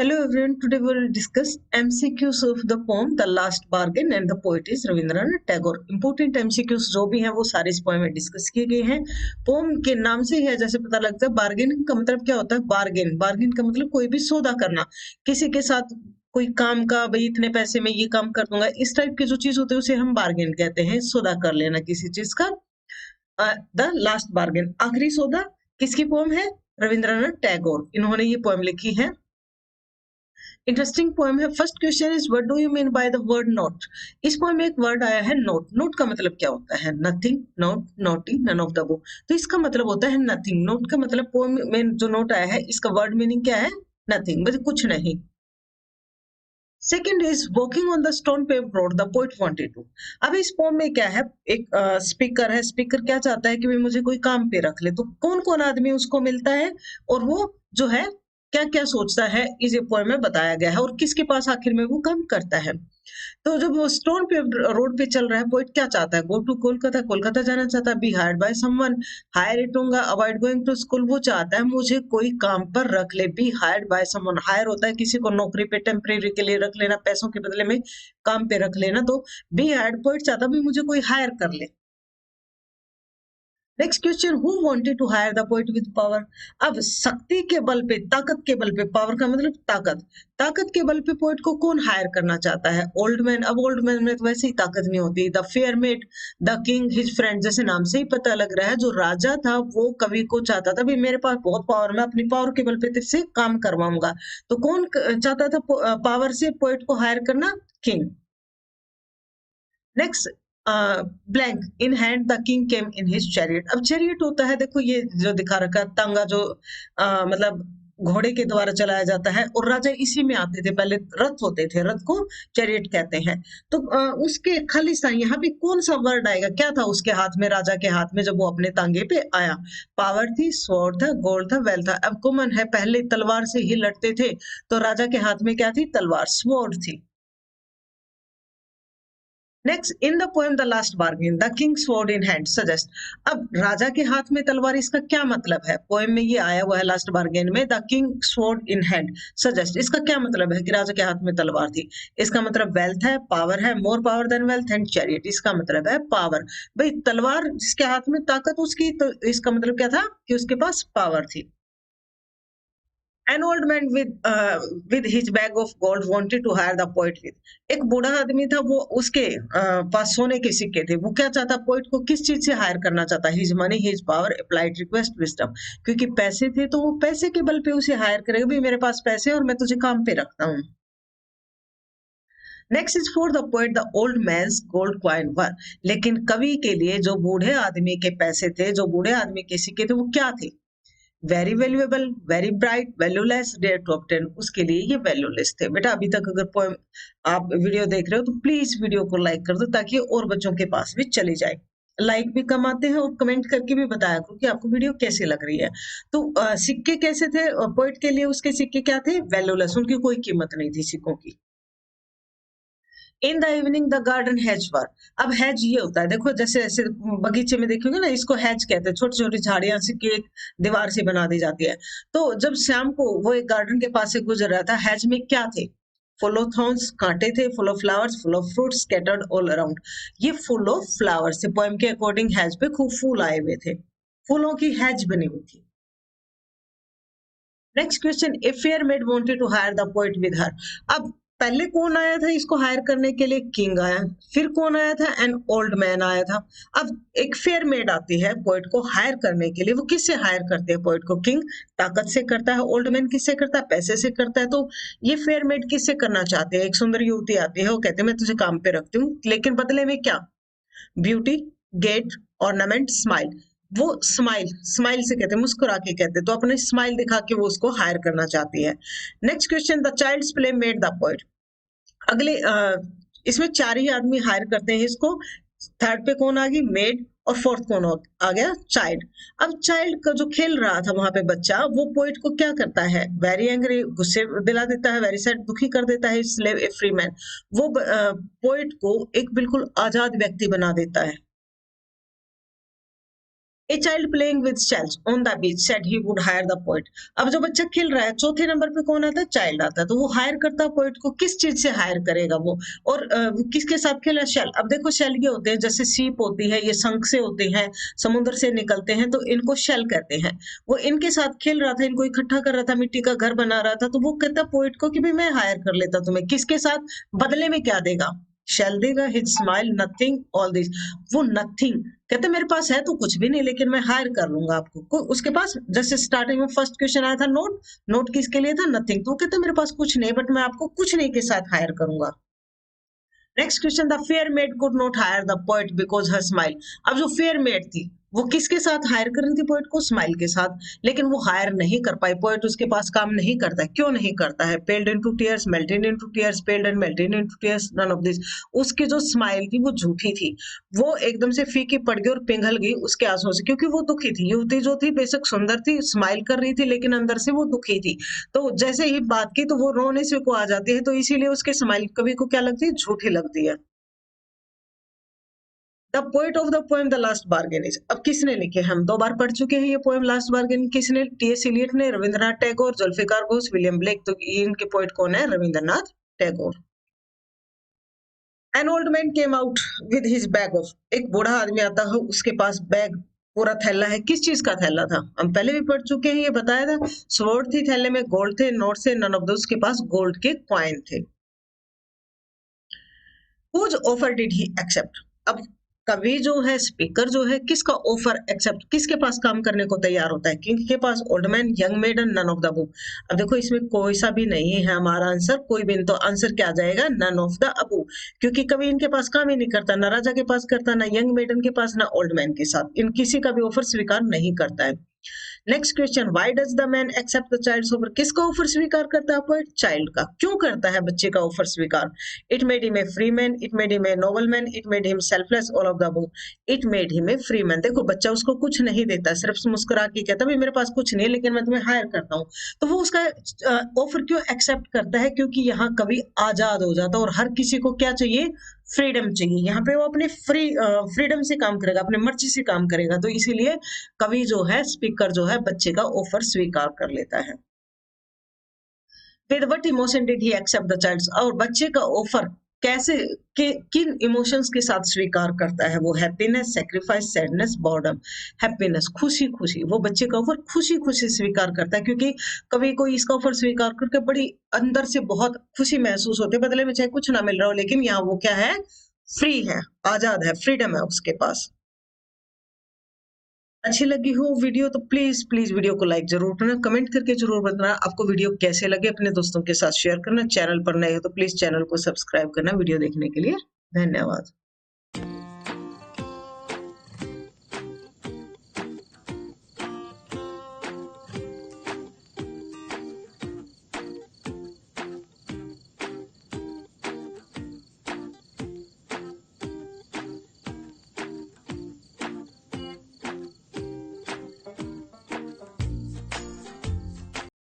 Hello everyone, today we will discuss MCQs of the poem The Last Bargain and the poet is Rabindranath Tagore. Important MCQs जो भी हैं वो सारे इस poem में discuss किए गए हैं। पोएम के नाम से ही है जैसे पता लगता है बार्गेनिंग का मतलब क्या होता है। बार्गेन बार्गेन का मतलब कोई भी सौदा करना, किसी के साथ कोई काम का, भाई इतने पैसे में ये काम कर दूंगा, इस टाइप की जो चीज होती है उसे हम बार्गेन कहते हैं। सौदा कर लेना किसी चीज का। द लास्ट बार्गेन, आखिरी सौदा, किसकी पोएम है? रविंद्रनाथ टैगोर, इन्होंने ये पोएम लिखी है। इंटरेस्टिंग पोएम है। First question is what do you mean by the word note. इस पोएम में एक वर्ड आया है नोट। नोट का मतलब क्या होता है? Nothing, not, naughty, none of the above. तो इसका मतलब होता है नथिंग। नोट का मतलब पोएम में जो नोट आया है इसका वर्ड मीनिंग क्या है? नथिंग, मतलब कुछ नहीं। Second is walking on the stone paved road the poet wanted to. अब इस पोएम में क्या है, एक स्पीकर है। स्पीकर क्या चाहता है कि भाई मुझे कोई काम पे रख ले। तो कौन कौन आदमी उसको मिलता है और वो जो है क्या क्या सोचता है, इस पोएम में बताया गया है और किसके पास आखिर में वो काम करता है। तो जब वो स्टोन पे रोड पे चल रहा है, पोएट क्या चाहता है? गो टू कोलकाता, कोलकाता जाना चाहता है। Be hired by someone, hire इट होगा। अवॉइड गोइंग टू स्कूल, वो चाहता है मुझे कोई काम पर रख ले। Be hired by someone, hire होता है किसी को नौकरी पे टेम्परेरी के लिए रख लेना, पैसों के बदले में काम पे रख लेना। तो बी हायर्ड, पोएट चाहता है मुझे कोई हायर कर ले। Next question, who wanted to hire the poet with power. अब शक्ति के बल पे, ताकत के बल पे, पावर का मतलब ताकत, ताकत के बल पे पोएट को कौन हायर करना चाहता है? Old man. अब ओल्ड मैन में तो वैसे ही ताकत नहीं होती। The fair made, the king his friend, जैसे नाम से ही पता लग रहा है जो राजा था वो कवि को चाहता था भी मेरे पास बहुत पावर, मैं अपनी पावर के बल पे तेरे से काम करवाऊंगा। तो कौन चाहता था पावर से पोएट को हायर करना? King. Next, blank in hand the king came in his chariot. अब चैरियट होता है, देखो ये जो दिखा रखा है तांगा, जो मतलब घोड़े के द्वारा चलाया जाता है और राजा इसी में आते थे। पहले रथ होते थे, रथ को चैरियट कहते हैं। तो उसके खालिस्तान, यहाँ पे कौन सा वर्ड आएगा? क्या था उसके हाथ में, राजा के हाथ में, जब वो अपने तांगे पे आया? पावर थी, स्वॉर्ड था, गोल्ड था, वेल्थ था। अब कॉमन है, पहले तलवार से ही लड़ते थे, तो राजा के हाथ में क्या थी? तलवार, स्वॉर्ड थी। Next, in the poem the last bargain the king sword in hand suggest. अब राजा के हाथ में तलवार, इसका क्या मतलब है? पोएम में ये आया हुआ है लास्ट बार्गेन में, the king sword in hand suggest. इसका क्या मतलब है कि राजा के हाथ में तलवार थी? इसका मतलब वेल्थ है, पावर है, more power than wealth and chariot. इसका मतलब है पावर। भाई तलवार जिसके हाथ में, ताकत उसकी, तो इसका मतलब क्या था कि उसके पास पावर थी। An old man with his bag of gold wanted to hire the poet with। एक बूढ़ा आदमी था, वो उसके पास सोने के सिक्के थे। वो क्या चाहता? पोइट को किस चीज से हायर करना चाहता? His money, his power, applied request, wisdom. क्योंकि पैसे थे तो वो पैसे के बल पे उसे हायर करेगा, भी मेरे पास पैसे और मैं तुझे काम पे रखता हूँ। Next is for the poet the old man's gold coin were. लेकिन कवि के लिए जो बूढ़े आदमी के पैसे थे, जो बूढ़े आदमी के सिक्के थे, वो क्या थे? Very valuable, very bright, valueless, dare to obtain. उसके लिए ये वैल्यूलेस थे। बेटा अभी तक अगर पोएम आप वीडियो देख रहे हो तो प्लीज वीडियो को लाइक कर दो ताकि और बच्चों के पास भी चली जाए। लाइक भी कम आते हैं और कमेंट करके भी बताया करो कि आपको वीडियो कैसी लग रही है। तो सिक्के कैसे थे पोएट के लिए? उसके सिक्के क्या थे? वैल्यूलेस, उनकी कोई कीमत नहीं थी सिक्कों की। In the evening the garden has were. अब हैज ये होता है, देखो जैसे ऐसे बगीचे में देखोगे ना, इसको हैज कहते हैं। छोटी छोटी झाड़ियां से की एक दीवार से बना दी जाती है। तो जब शाम को वो एक गार्डन के पास से गुजर रहा था, हैज में क्या थे? फुल ऑफ थॉर्न्स, कांटे थे, full of flowers, full of fruits scattered all around. ये फुल ऑफ फ्लावर्स थे। पोएम के अकॉर्डिंग हैज पे खूब फूल आए हुए थे, फूलों की हैज बनी हुई थी। Next question, a fair maid wanted to hire the poet with her. अब पहले कौन आया था इसको हायर करने के लिए? किंग आया। फिर कौन आया था? एन ओल्ड मैन आया था। अब एक फेयर मेड आती है पोएट को हायर करने के लिए। वो किससे हायर करते हैं पोएट को? किंग ताकत से करता है। ओल्ड मैन किससे करता है? पैसे से करता है। तो ये फेयर मेड किससे करना चाहते हैं? एक सुंदर युवती आती है, वो कहते हैं मैं तुझे काम पे रखती हूँ, लेकिन बदले में क्या? Beauty, gate, ornament, smile. वो स्माइल, स्माइल से कहते हैं, मुस्कुरा के कहते हैं। तो अपने स्माइल दिखा के वो उसको हायर करना चाहती है। Next question, the child's play made the poet. अगले इसमें चार ही आदमी हायर करते हैं इसको। थर्ड पे कौन आ गई? मेड। और फोर्थ कौन आ गया? चाइल्ड। अब चाइल्ड का जो खेल रहा था वहां पे बच्चा, वो पोइट को क्या करता है? वेरी एंग्री, गुस्से दिला देता है। वेरी सैड, दुखी कर देता है। स्लेव, ए फ्री मैन। वो पोइट को एक बिल्कुल आजाद व्यक्ति बना देता है। A child playing with shells on the beach said he would higher the poet. अब जो बच्चा खेल रहा है, चौथे नंबर पे कौन आता है? चाइल्ड आता है। तो वो हायर करता है पोएट को। किस चीज से हायर करेगा वो? और किसके साथ खेला? शेल। अब देखो शेल ये होते हैं, जैसे सीप होती है, ये शंख से होते हैं, समुद्र से निकलते हैं, तो इनको शेल कहते हैं। वो इनके साथ खेल रहा था, इनको इकट्ठा कर रहा था, मिट्टी का घर बना रहा था। तो वो कहता पोएट को कि भाई मैं हायर कर लेता तुम्हें। किसके साथ? बदले में क्या देगा? शेल देगा। His smile nothing all this. वो नथिंग कहते मेरे पास है तो कुछ भी नहीं, लेकिन मैं हायर कर लूंगा आपको। उसके पास जैसे स्टार्टिंग में फर्स्ट क्वेश्चन आया था नोट, नोट किसके लिए था? नथिंग। तो कहते मेरे पास कुछ नहीं, बट मैं आपको कुछ नहीं के साथ हायर करूंगा। Next question, the fair maid could not hire the poet because her smile. अब जो फेयर मेड थी वो किसके साथ हायर कर रही थी पोएट को? स्माइल के साथ। लेकिन वो हायर नहीं कर पाई, पोएट उसके पास काम नहीं करता है। क्यों नहीं करता है? Paled into tears, melted into tears, paled and melted into tears, none of this. उसकी जो स्माइल थी वो झूठी थी, वो एकदम से फीकी पड़ गई और पिघल गई उसके आंसुओं से, क्योंकि वो दुखी थी। युवती जो थी बेशक सुंदर थी, स्माइल कर रही थी, लेकिन अंदर से वो दुखी थी। तो जैसे ही बात की तो वो रोने से को आ जाती है, तो इसीलिए उसके स्माइल कवि को क्या लगती है? झूठी लगती है। The poet of the poem the last bargain is. अब किसने लिखे? हम 2 बार पढ़ चुके हैं ये पोएम लास्ट बार्गेन। किसने? टी.एस. इलियट ने, रविंद्रनाथ टैगोर, जुल्फिकार घोष, विलियम ब्लेक। तो इनके पोएट कौन है? Rabindranath Tagore. An old man came out with his bag of. एक बूढ़ा आदमी आता है, उसके पास बैग, पूरा थैला है। किस चीज का थैला था? हम पहले भी पढ़ चुके हैं, ये बताया था। स्वॉर्ड थी, थैले में गोल्ड थे, नोट से, नन ऑफ दोस। के पास गोल्ड के कॉइन थे। Whose offer did he accept. अब कवि जो है, स्पीकर जो है, किसका ऑफर एक्सेप्ट, किसके पास काम करने को तैयार होता है? किंग के पास, old man, young maiden, none of the above. अब देखो इसमें कोई सा भी नहीं है हमारा आंसर, कोई भी नहीं। तो आंसर क्या आ जाएगा? None of the above. क्योंकि कवि इनके पास काम ही नहीं करता, ना राजा के पास करता, ना यंग मेडन के पास, ना ओल्ड मैन के साथ। इन किसी का भी ऑफर स्वीकार नहीं करता है। Next question, why does the man accept the child's offer. किसका ऑफर स्वीकार करता है पोएट? चाइल्ड का। क्यों करता है बच्चे का ऑफर स्वीकार? It made him a free man, it made him a noble man, it made him selfless, all of the above. It made him a free man. देखो बच्चा उसको कुछ नहीं देता, सिर्फ मुस्कुरा के कहता है मेरे पास कुछ नहीं है, लेकिन मैं तुम्हें हायर करता हूँ। तो वो उसका ऑफर क्यों एक्सेप्ट करता है? क्योंकि यहाँ कवि आजाद हो जाता है, और हर किसी को क्या चाहिए? फ्रीडम चाहिए। यहाँ पे वो अपने फ्रीडम से काम करेगा, अपने मर्जी से काम करेगा। तो इसीलिए कवि जो है, स्पीकर जो है, बच्चे का ऑफर स्वीकार कर लेता है। With what emotion did he accept the child's. और बच्चे का ऑफर कैसे, किन इमोशंस के साथ स्वीकार करता है वो? Happiness, sacrifice, sadness, boredom. Happiness, खुशी खुशी, वो बच्चे का ऑफर खुशी खुशी स्वीकार करता है, क्योंकि कभी कोई इसका ऑफर स्वीकार करके बड़ी अंदर से बहुत खुशी महसूस होती है, बदले में चाहे कुछ ना मिल रहा हो, लेकिन यहाँ वो क्या है? फ्री है, आजाद है, फ्रीडम है उसके पास। अच्छी लगी हो वीडियो तो प्लीज प्लीज वीडियो को लाइक जरूर करना, कमेंट करके जरूर बताना आपको वीडियो कैसे लगे। अपने दोस्तों के साथ शेयर करना। चैनल पर नए हो तो प्लीज चैनल को सब्सक्राइब करना। वीडियो देखने के लिए धन्यवाद।